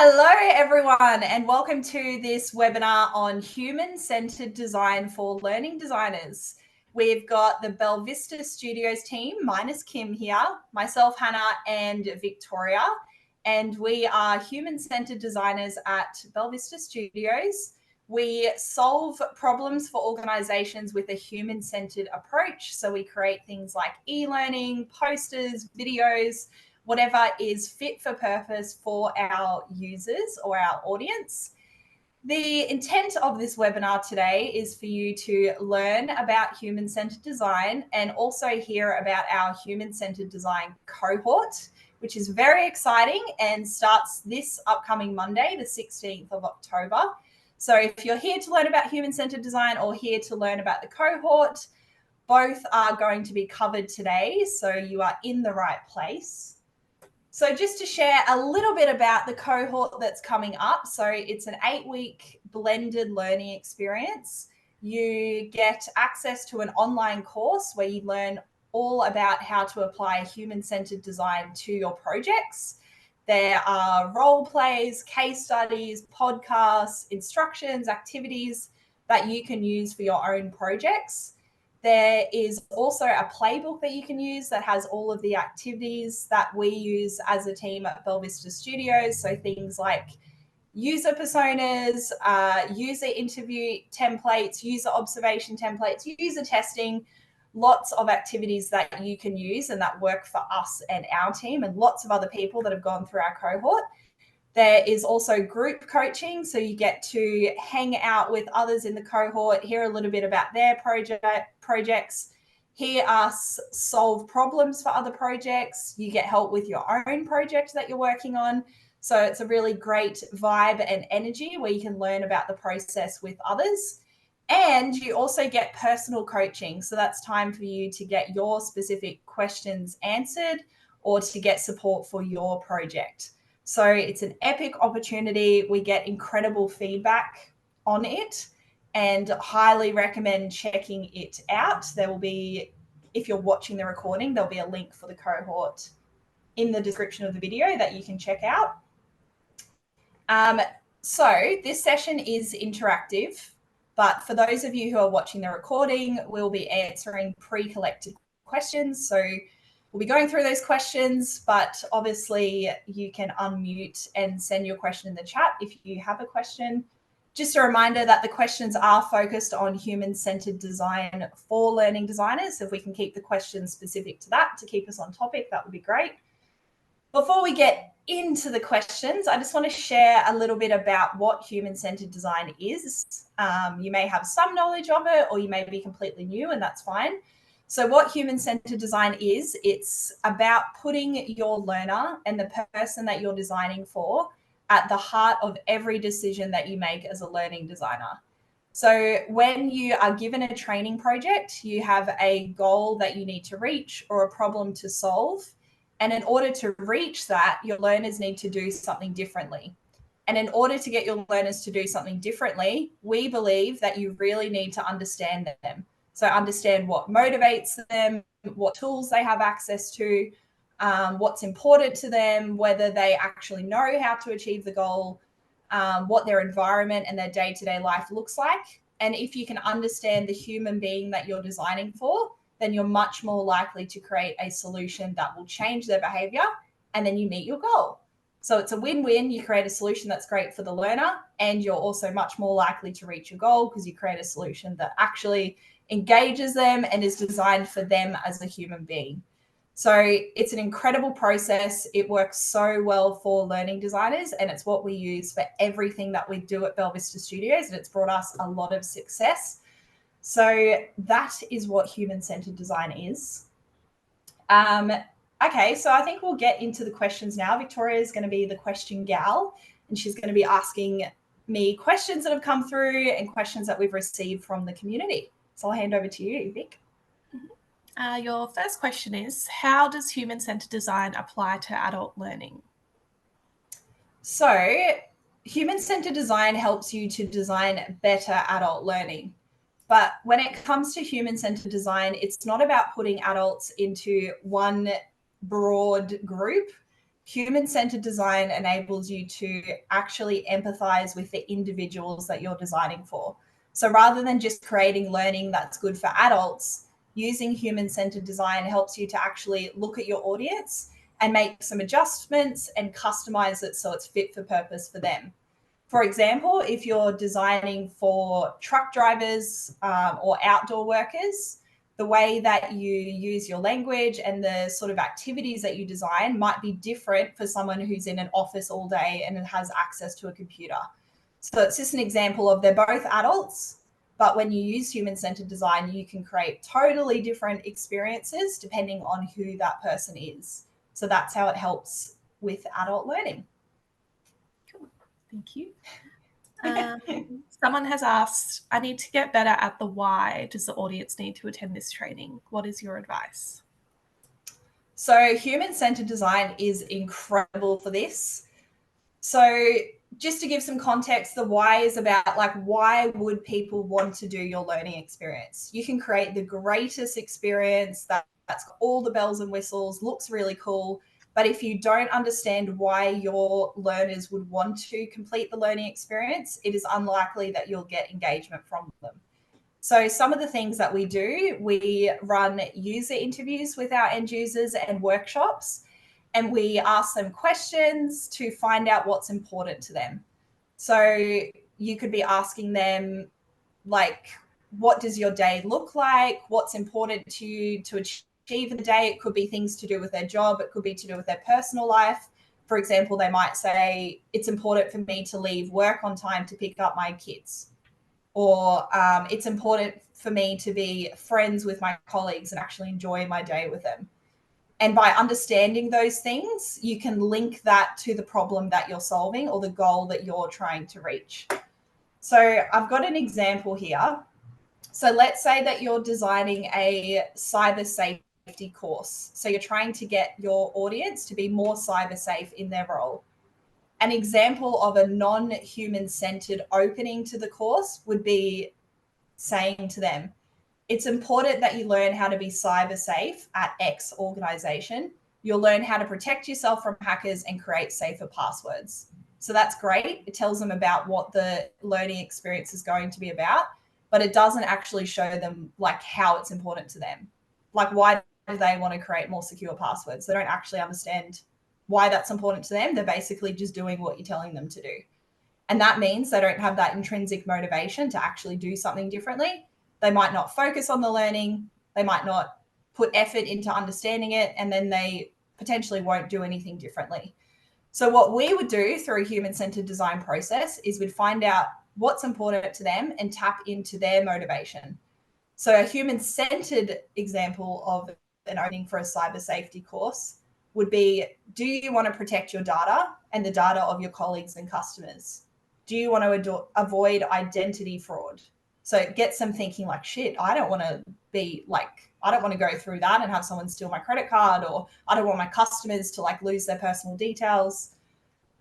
Hello, everyone, and welcome to this webinar on human-centered design for learning designers. We've got the Bella Vista Studios team, minus Kim here, myself, Hannah, and Victoria, and we are human-centered designers at Bella Vista Studios. We solve problems for organizations with a human-centered approach. So we create things like e-learning, posters, videos, whatever is fit for purpose for our users or our audience. The intent of this webinar today is for you to learn about human-centered design and also hear about our human-centered design cohort, which is very exciting and starts this upcoming Monday, the 16th of October. So if you're here to learn about human-centered design or here to learn about the cohort, both are going to be covered today, so you are in the right place. So just to share a little bit about the cohort that's coming up. So it's an 8-week blended learning experience. You get access to an online course where you learn all about how to apply human-centered design to your projects. There are role plays, case studies, podcasts, instructions, activities that you can use for your own projects. There is also a playbook that you can use that has all of the activities that we use as a team at Bella Vista Studios. So things like user personas, user interview templates, user observation templates, user testing, lots of activities that you can use and that work for us and our team and lots of other people that have gone through our cohort. There is also group coaching, so you get to hang out with others in the cohort, hear a little bit about their projects, hear us solve problems for other projects. You get help with your own project that you're working on. So it's a really great vibe and energy where you can learn about the process with others. And you also get personal coaching. So that's time for you to get your specific questions answered or to get support for your project. So it's an epic opportunity. We get incredible feedback on it and highly recommend checking it out. There will be, if you're watching the recording, there'll be a link for the cohort in the description of the video that you can check out. So this session is interactive, but for those of you who are watching the recording, we'll be answering pre-collected questions. So we'll be going through those questions, but obviously you can unmute and send your question in the chat if you have a question. Just a reminder that the questions are focused on human-centered design for learning designers. So if we can keep the questions specific to that to keep us on topic, that would be great. Before we get into the questions, I just want to share a little bit about what human-centered design is. You may have some knowledge of it or you may be completely new, and that's fine. So what human-centered design is, it's about putting your learner and the person that you're designing for at the heart of every decision that you make as a learning designer. So when you are given a training project, you have a goal that you need to reach or a problem to solve. And in order to reach that, your learners need to do something differently. And in order to get your learners to do something differently, we believe that you really need to understand them. So understand what motivates them, what tools they have access to, what's important to them, whether they actually know how to achieve the goal, what their environment and their day-to-day life looks like. And if you can understand the human being that you're designing for, then you're much more likely to create a solution that will change their behavior, and then you meet your goal. So it's a win-win. You create a solution that's great for the learner, and you're also much more likely to reach your goal because you create a solution that actually engages them and is designed for them as a human being. So it's an incredible process. It works so well for learning designers, and it's what we use for everything that we do at Bella Vista Studios, and it's brought us a lot of success. So that is what human-centered design is. Okay, so I think we'll get into the questions now. Victoria is going to be the question gal, and she's going to be asking me questions that have come through and questions that we've received from the community. So I'll hand over to you, Vic. Your first question is, how does human-centered design apply to adult learning? So human-centered design helps you to design better adult learning. But when it comes to human-centered design, it's not about putting adults into one broad group. Human-centered design enables you to actually empathize with the individuals that you're designing for. So rather than just creating learning that's good for adults, using human-centered design helps you to actually look at your audience and make some adjustments and customize it so it's fit for purpose for them. For example, if you're designing for truck drivers or outdoor workers, the way that you use your language and the sort of activities that you design might be different for someone who's in an office all day and has access to a computer. So it's just an example of they're both adults, but when you use human-centered design, you can create totally different experiences depending on who that person is. So that's how it helps with adult learning. Cool. Thank you. Someone has asked, I need to get better at the why. Does the audience need to attend this training? What is your advice? So human-centered design is incredible for this. So just to give some context, the why is about like, why would people want to do your learning experience? You can create the greatest experience that's got all the bells and whistles, looks really cool. But if you don't understand why your learners would want to complete the learning experience, it is unlikely that you'll get engagement from them. So some of the things that we do, we run user interviews with our end users and workshops, and we ask them questions to find out what's important to them. So you could be asking them, like, what does your day look like? What's important to you to achieve in the day? It could be things to do with their job. It could be to do with their personal life. For example, they might say, it's important for me to leave work on time to pick up my kids. Or it's important for me to be friends with my colleagues and actually enjoy my day with them. And by understanding those things, you can link that to the problem that you're solving or the goal that you're trying to reach. So I've got an example here. So let's say that you're designing a cyber safety course. So you're trying to get your audience to be more cyber safe in their role. An example of a non-human centered opening to the course would be saying to them, it's important that you learn how to be cyber safe at X organization. You'll learn how to protect yourself from hackers and create safer passwords. So that's great. It tells them about what the learning experience is going to be about, but it doesn't actually show them like how it's important to them. Like, why do they want to create more secure passwords? They don't actually understand why that's important to them. They're basically just doing what you're telling them to do. And that means they don't have that intrinsic motivation to actually do something differently. They might not focus on the learning. They might not put effort into understanding it, and then they potentially won't do anything differently. So what we would do through a human-centered design process is we'd find out what's important to them and tap into their motivation. So a human-centered example of an opening for a cyber safety course would be, do you want to protect your data and the data of your colleagues and customers? Do you want to avoid identity fraud? So it gets them thinking like, shit, I don't want to go through that and have someone steal my credit card, or I don't want my customers to like lose their personal details.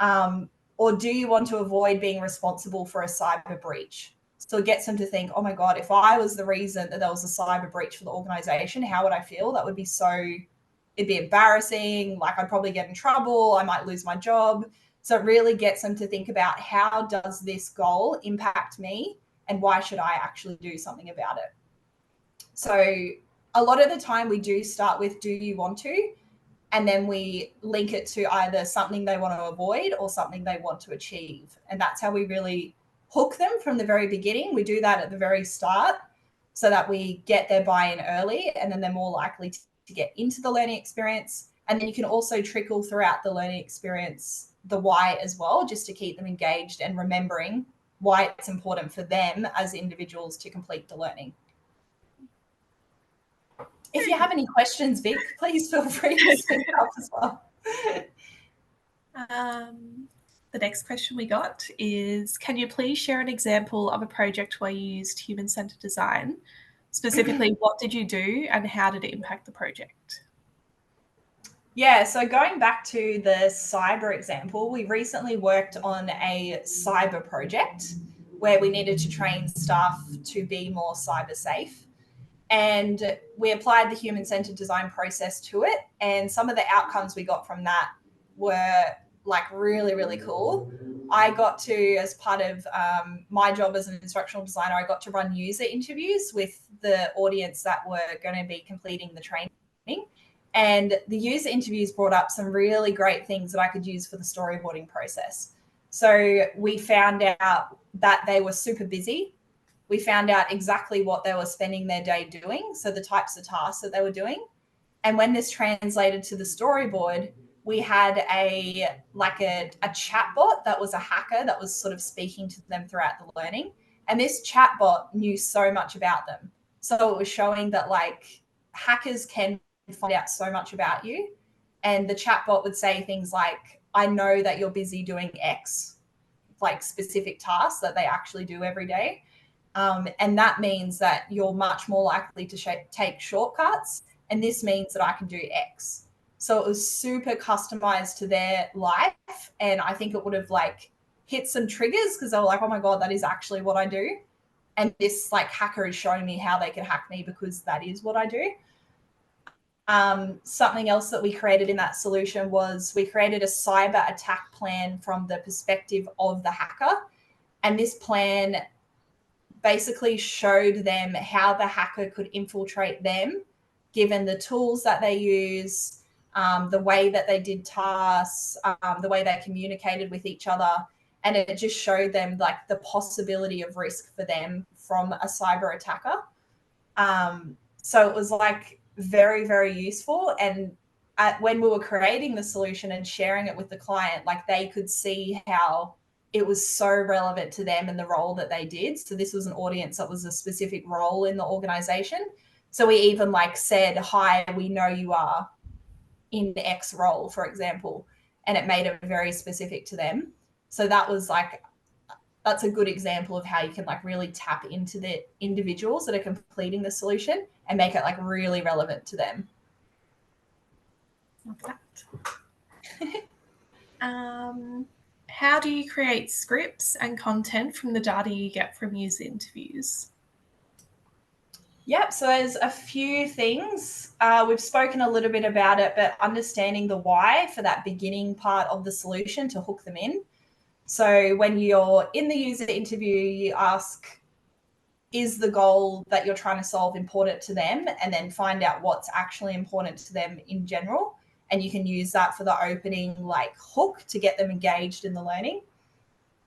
Or do you want to avoid being responsible for a cyber breach? So it gets them to think, oh my God, if I was the reason that there was a cyber breach for the organization, how would I feel? That would be it'd be embarrassing. Like, I'd probably get in trouble. I might lose my job. So it really gets them to think about, how does this goal impact me and why should I actually do something about it? So a lot of the time we do start with, do you want to? And then we link it to either something they want to avoid or something they want to achieve. And that's how we really hook them from the very beginning. We do that at the very start so that we get their buy-in early, and then they're more likely to get into the learning experience. And then you can also trickle throughout the learning experience the why as well, just to keep them engaged and remembering why it's important for them as individuals to complete the learning. If you have any questions, Vic, please feel free to speak up as well. The next question we got is, can you please share an example of a project where you used human-centered design? Specifically, what did you do and how did it impact the project? Yeah, so going back to the cyber example, we recently worked on a cyber project where we needed to train staff to be more cyber safe. And we applied the human-centered design process to it. And some of the outcomes we got from that were like really, really cool. I got to, as part of my job as an instructional designer, I got to run user interviews with the audience that were going to be completing the training. And the user interviews brought up some really great things that I could use for the storyboarding process. So we found out that they were super busy. We found out exactly what they were spending their day doing, so the types of tasks that they were doing. And when this translated to the storyboard, we had a chatbot that was a hacker that was sort of speaking to them throughout the learning. And this chatbot knew so much about them. So it was showing that like hackers can find out so much about you. And the chatbot would say things like, I know that you're busy doing X, like specific tasks that they actually do every day. And that means that you're much more likely to take shortcuts. And this means that I can do X. So it was super customized to their life. And I think it would have like hit some triggers because they were like, oh my God, that is actually what I do. And this like hacker is showing me how they can hack me because that is what I do. Something else that we created in that solution was we created a cyber attack plan from the perspective of the hacker. And this plan basically showed them how the hacker could infiltrate them, given the tools that they use, the way that they did tasks, the way they communicated with each other. And it just showed them like the possibility of risk for them from a cyber attacker. So it was like very, very useful. And when we were creating the solution and sharing it with the client, like they could see how it was so relevant to them and the role that they did. So this was an audience that was a specific role in the organization. So we even like said, hi, we know you are in X role, for example, and it made it very specific to them. So that was like, that's a good example of how you can like really tap into the individuals that are completing the solution and make it like really relevant to them. Love that. How do you create scripts and content from the data you get from user interviews? Yep, so there's a few things. We've spoken a little bit about it, but understanding the why for that beginning part of the solution to hook them in. So when you're in the user interview, you ask, is the goal that you're trying to solve important to them? And then find out what's actually important to them in general. And you can use that for the opening like hook to get them engaged in the learning.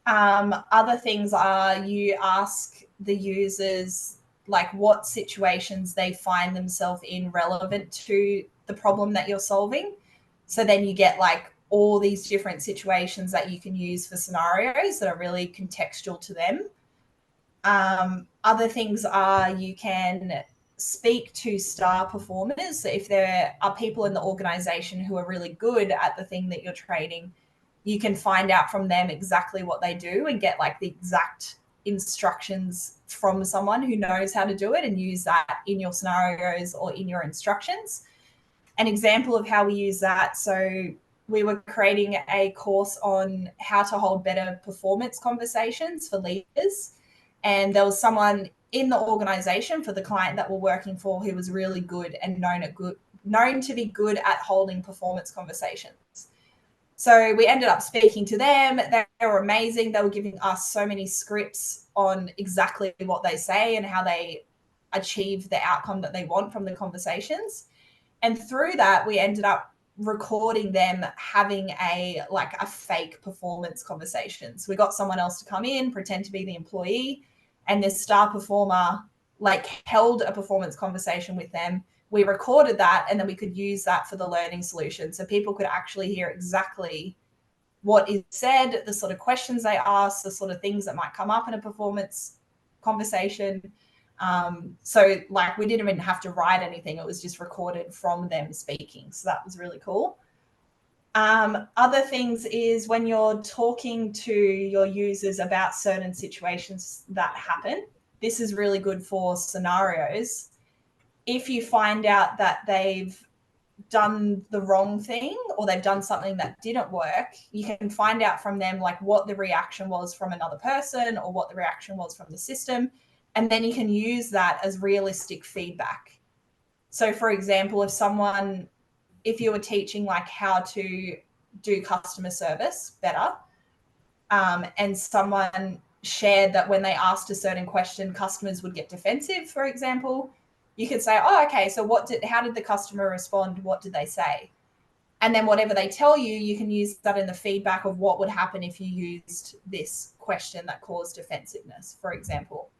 Other things are you ask the users like what situations they find themselves in relevant to the problem that you're solving. So then you get like all these different situations that you can use for scenarios that are really contextual to them. Other things are you can speak to star performers. So if there are people in the organization who are really good at the thing that you're training, you can find out from them exactly what they do and get like the exact instructions from someone who knows how to do it and use that in your scenarios or in your instructions. An example of how we use that. So we were creating a course on how to hold better performance conversations for leaders. And there was someone in the organization for the client that we're working for who was really good and known to be good at holding performance conversations. So we ended up speaking to them. They were amazing. They were giving us so many scripts on exactly what they say and how they achieve the outcome that they want from the conversations. And through that, we ended up recording them having a fake performance conversation. So we got someone else to come in, pretend to be the employee, and this star performer like held a performance conversation with them. We recorded that and then we could use that for the learning solution. So people could actually hear exactly what is said, the sort of questions they ask, the sort of things that might come up in a performance conversation. So like we didn't even have to write anything. It was just recorded from them speaking. So that was really cool. Other things is when you're talking to your users about certain situations that happen, this is really good for scenarios. If you find out that they've done the wrong thing or they've done something that didn't work, you can find out from them like what the reaction was from another person or what the reaction was from the system. And then you can use that as realistic feedback. So for example, if you were teaching like how to do customer service better. And someone shared that when they asked a certain question, customers would get defensive, for example. You could say, oh, okay, so how did the customer respond? What did they say? And then whatever they tell you, you can use that in the feedback of what would happen if you used this question that caused defensiveness, for example.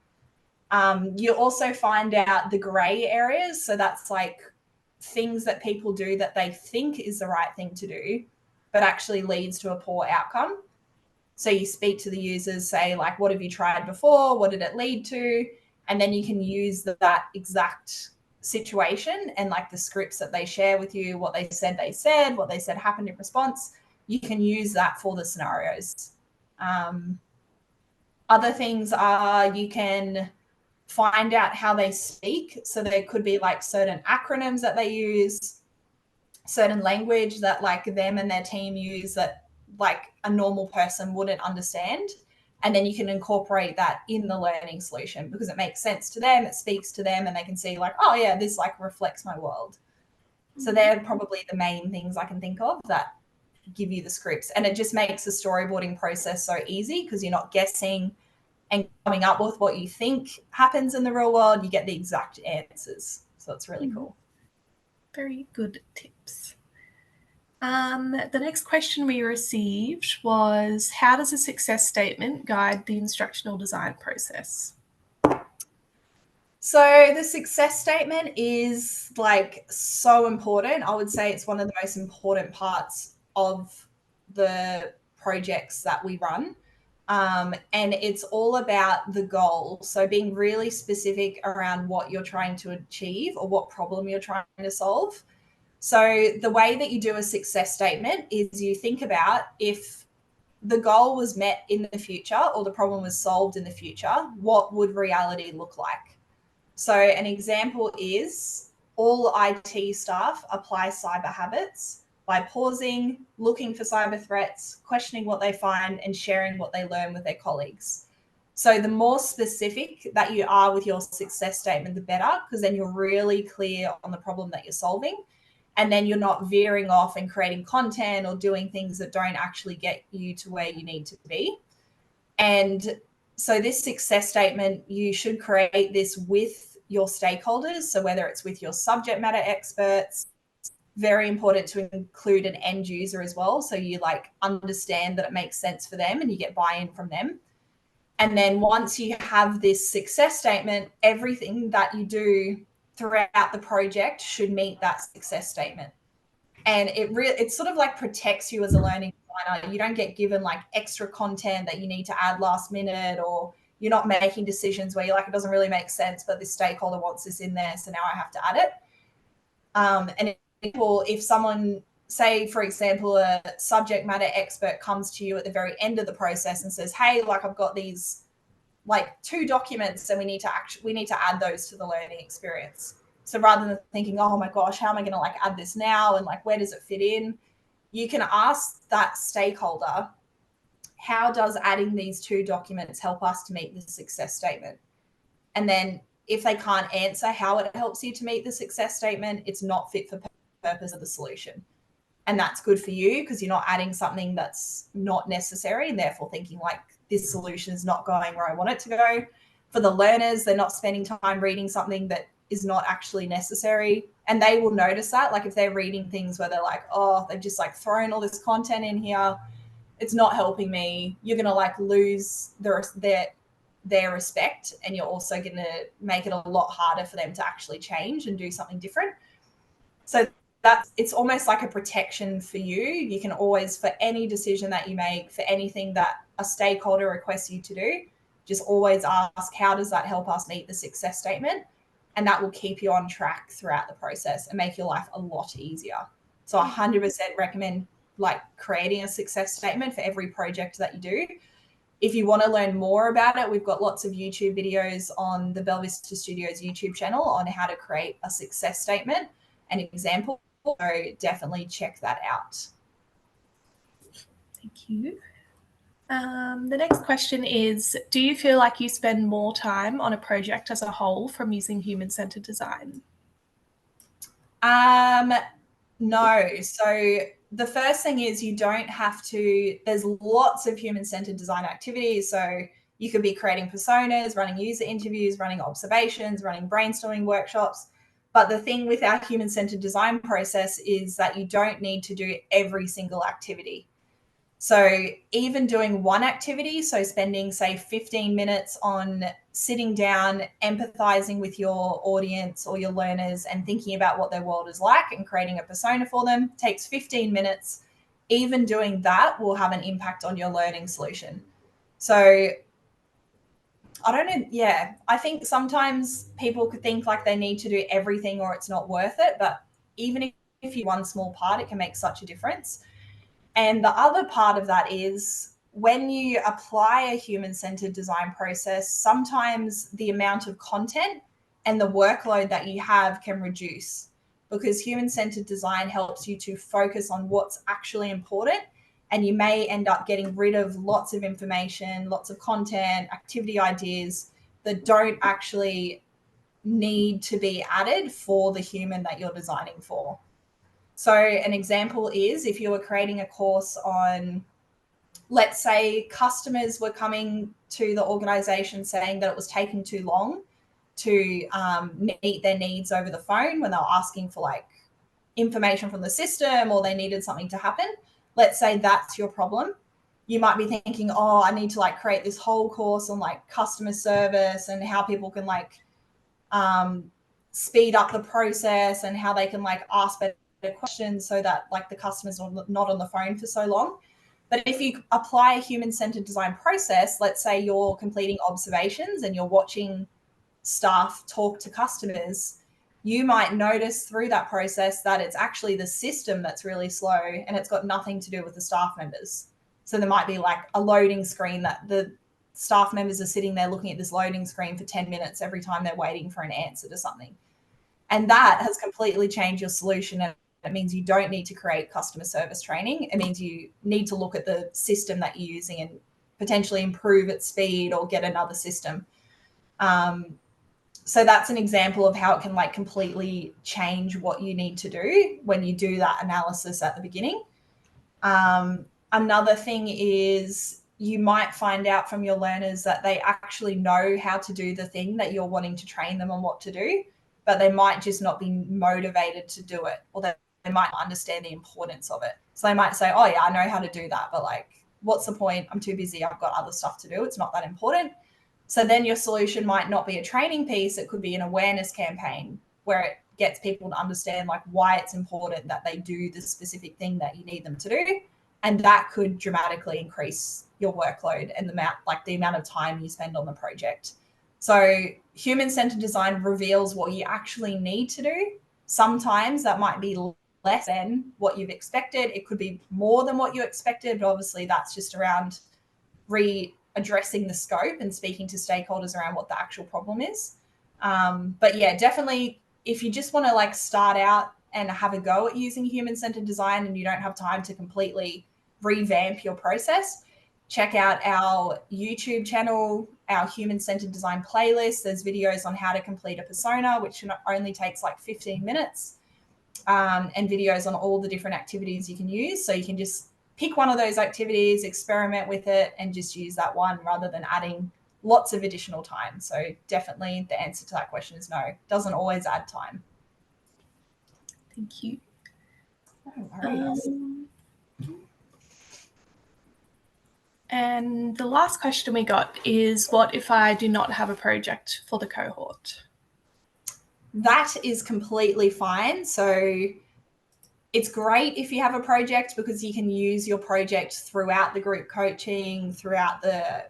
You also find out the gray areas. So that's like things that people do that they think is the right thing to do, but actually leads to a poor outcome. So you speak to the users, say like, what have you tried before? What did it lead to? And then you can use that exact situation and like the scripts that they share with you, what they said, what they said happened in response. You can use that for the scenarios. Other things are you can find out how they speak. So there could be like certain acronyms that they use, certain language that like them and their team use that like a normal person wouldn't understand. And then you can incorporate that in the learning solution because it makes sense to them, it speaks to them, and they can see like, oh yeah, this like reflects my world. So they're probably the main things I can think of that give you the scripts. And it just makes the storyboarding process so easy because you're not guessing and coming up with what you think happens in the real world. You get the exact answers. So it's really cool. Very good tips. The next question we received was, how does a success statement guide the instructional design process? So the success statement is like so important. I would say it's one of the most important parts of the projects that we run. And it's all about the goal. So being really specific around what you're trying to achieve or what problem you're trying to solve. So the way that you do a success statement is you think about if the goal was met in the future or the problem was solved in the future, what would reality look like? So an example is all IT staff apply cyber habits by pausing, looking for cyber threats, questioning what they find, and sharing what they learn with their colleagues. So the more specific that you are with your success statement, the better, because then you're really clear on the problem that you're solving. And then you're not veering off and creating content or doing things that don't actually get you to where you need to be. And so this success statement, you should create this with your stakeholders. So whether it's with your subject matter experts, very important to include an end user as well. So you like understand that it makes sense for them and you get buy-in from them. And then once you have this success statement, everything that you do throughout the project should meet that success statement. And it sort of like protects you as a learning designer. You don't get given like extra content that you need to add last minute, or you're not making decisions where you're like, it doesn't really make sense, but this stakeholder wants this in there, so now I have to add it. And if someone, say, for example, a subject matter expert comes to you at the very end of the process and says, hey, like I've got these like 2 documents and we need to add those to the learning experience. So rather than thinking, oh my gosh, how am I going to like add this now? And like, where does it fit in? You can ask that stakeholder, how does adding these 2 documents help us to meet the success statement? And then if they can't answer how it helps you to meet the success statement, it's not fit for purpose of the solution. And that's good for you because you're not adding something that's not necessary and therefore thinking like this solution is not going where I want it to go. For the learners, they're not spending time reading something that is not actually necessary. And they will notice that, like if they're reading things where they're like, oh, they've just like thrown all this content in here, it's not helping me. You're going to like lose their respect, and you're also going to make it a lot harder for them to actually change and do something different. So it's almost like a protection for you. You can always, for any decision that you make, for anything that a stakeholder requests you to do, just always ask, how does that help us meet the success statement? And that will keep you on track throughout the process and make your life a lot easier. So 100% recommend like creating a success statement for every project that you do. If you want to learn more about it, we've got lots of YouTube videos on the Bella Vista Studios YouTube channel on how to create a success statement and example. So definitely check that out. Thank you. The next question is, do you feel like you spend more time on a project as a whole from using human-centered design? No. So the first thing is you don't have to, there's lots of human-centered design activities. So you could be creating personas, running user interviews, running observations, running brainstorming workshops. But the thing with our human-centered design process is that you don't need to do every single activity. So even doing one activity, so spending, say, 15 minutes on sitting down, empathizing with your audience or your learners and thinking about what their world is like and creating a persona for them, takes 15 minutes. Even doing that will have an impact on your learning solution. So I don't know. Yeah, I think sometimes people could think like they need to do everything or it's not worth it. But even if you do one small part, it can make such a difference. And the other part of that is when you apply a human-centered design process, sometimes the amount of content and the workload that you have can reduce, because human-centered design helps you to focus on what's actually important. And you may end up getting rid of lots of information, lots of content, activity ideas that don't actually need to be added for the human that you're designing for. So an example is if you were creating a course on, let's say customers were coming to the organization saying that it was taking too long to meet their needs over the phone when they were asking for like information from the system or they needed something to happen. Let's say that's your problem. You might be thinking, oh, I need to like create this whole course on like customer service and how people can like speed up the process and how they can like ask better questions so that like the customers are not on the phone for so long. But if you apply a human-centered design process, let's say you're completing observations and you're watching staff talk to customers, you might notice through that process that it's actually the system that's really slow and it's got nothing to do with the staff members. So there might be like a loading screen that the staff members are sitting there looking at this loading screen for 10 minutes every time they're waiting for an answer to something. And that has completely changed your solution. And it means you don't need to create customer service training. It means you need to look at the system that you're using and potentially improve its speed or get another system. So that's an example of how it can like completely change what you need to do when you do that analysis at the beginning. Another thing is you might find out from your learners that they actually know how to do the thing that you're wanting to train them on what to do, but they might just not be motivated to do it, or they might understand the importance of it. So they might say, oh yeah, I know how to do that, but like, what's the point? I'm too busy. I've got other stuff to do. It's not that important. So then your solution might not be a training piece. It could be an awareness campaign where it gets people to understand like why it's important that they do the specific thing that you need them to do. And that could dramatically increase your workload and the amount of time you spend on the project. So human-centered design reveals what you actually need to do. Sometimes that might be less than what you've expected. It could be more than what you expected, but obviously that's just around readdressing the scope and speaking to stakeholders around what the actual problem is. But yeah, definitely if you just want to like start out and have a go at using human-centered design and you don't have time to completely revamp your process, check out our YouTube channel, our human-centered design playlist. There's videos on how to complete a persona, which only takes like 15 minutes, and videos on all the different activities you can use. So you can just pick one of those activities, experiment with it, and just use that one rather than adding lots of additional time. So definitely the answer to that question is no. It doesn't always add time. Thank you. No worries. And the last question we got is, what if I do not have a project for the cohort? That is completely fine. So it's great if you have a project because you can use your project throughout the group coaching, throughout the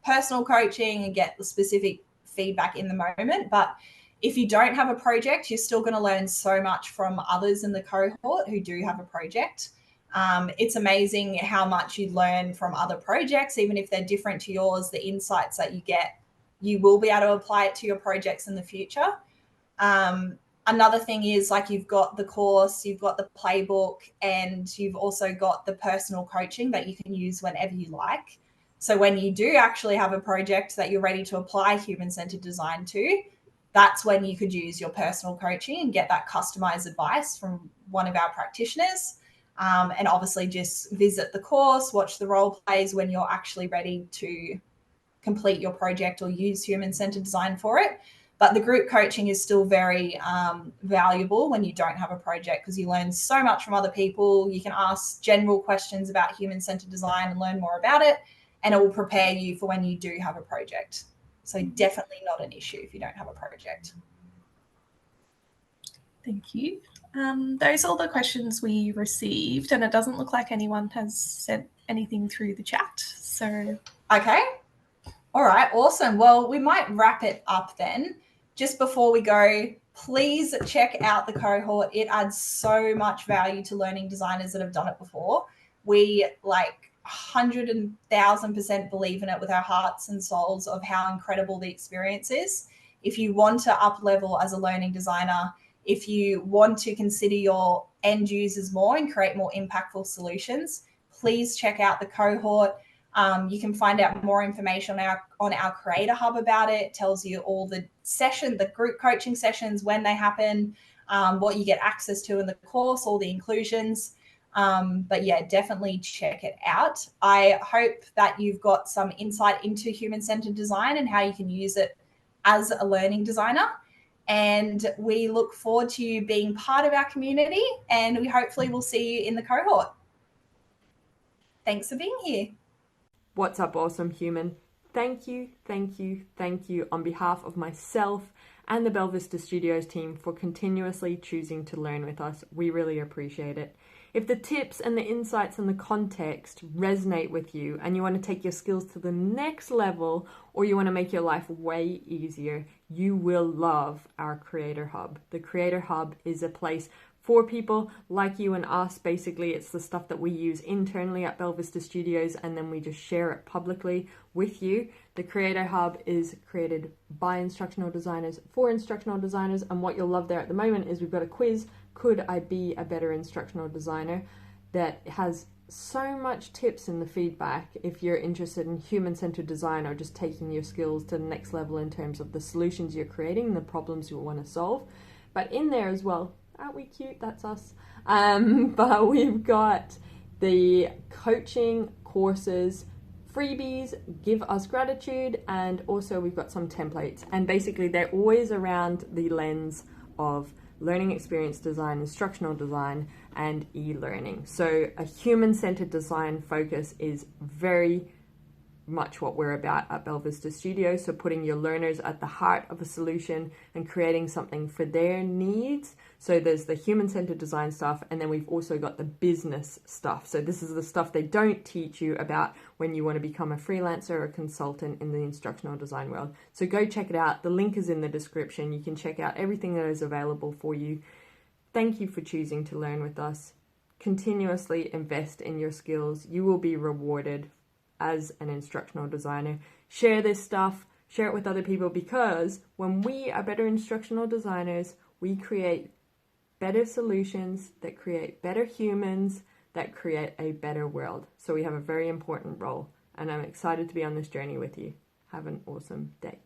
personal coaching, and get the specific feedback in the moment. But if you don't have a project, you're still going to learn so much from others in the cohort who do have a project. It's amazing how much you learn from other projects, even if they're different to yours. The insights that you get, you will be able to apply it to your projects in the future. Another thing is like you've got the course, you've got the playbook, and you've also got the personal coaching that you can use whenever you like. So when you do actually have a project that you're ready to apply human-centered design to, that's when you could use your personal coaching and get that customized advice from one of our practitioners. And obviously just visit the course, watch the role plays when you're actually ready to complete your project or use human-centered design for it. But the group coaching is still very valuable when you don't have a project, because you learn so much from other people. You can ask general questions about human-centered design and learn more about it, and it will prepare you for when you do have a project. So definitely not an issue if you don't have a project. Thank you. Those are all the questions we received, and it doesn't look like anyone has sent anything through the chat. So okay. All right, awesome. Well, we might wrap it up then. Just before we go, please check out the cohort. It adds so much value to learning designers that have done it before. We 100,000% believe in it with our hearts and souls of how incredible the experience is. If you want to up level as a learning designer, if you want to consider your end users more and create more impactful solutions, please check out the cohort. You can find out more information on our Creator Hub about it. It tells you all the group coaching sessions, when they happen, what you get access to in the course, all the inclusions. But yeah, definitely check it out. I hope that you've got some insight into human-centered design and how you can use it as a learning designer. And we look forward to you being part of our community, and we hopefully will see you in the cohort. Thanks for being here. What's up, awesome human? Thank you on behalf of myself and the Bella Vista Studios team for continuously choosing to learn with us. We really appreciate it. If the tips and the insights and the context resonate with you and you want to take your skills to the next level, or you want to make your life way easier, you will love our Creator Hub. The Creator Hub is a place for people like you and us. Basically, it's the stuff that we use internally at Bella Vista Studios, and then we just share it publicly with you. The Creator Hub is created by instructional designers for instructional designers, and what you'll love there at the moment is we've got a quiz, Could I Be a Better Instructional Designer?, that has so much tips in the feedback if you're interested in human-centered design or just taking your skills to the next level in terms of the solutions you're creating and the problems you want to solve. But in there as well, aren't we cute? That's us. But we've got the coaching courses, freebies, give us gratitude, and also we've got some templates. And basically they're always around the lens of learning experience design, instructional design, and e-learning. So a human-centered design focus is very much what we're about at Bella Vista Studios. So putting your learners at the heart of a solution and creating something for their needs. So there's the human-centered design stuff, and then we've also got the business stuff. So this is the stuff they don't teach you about when you want to become a freelancer or a consultant in the instructional design world. So go check it out. The link is in the description. You can check out everything that is available for you. Thank you for choosing to learn with us. Continuously invest in your skills. You will be rewarded as an instructional designer. Share this stuff, share it with other people, because when we are better instructional designers, we create better solutions that create better humans, that create a better world. So we have a very important role, and I'm excited to be on this journey with you. Have an awesome day.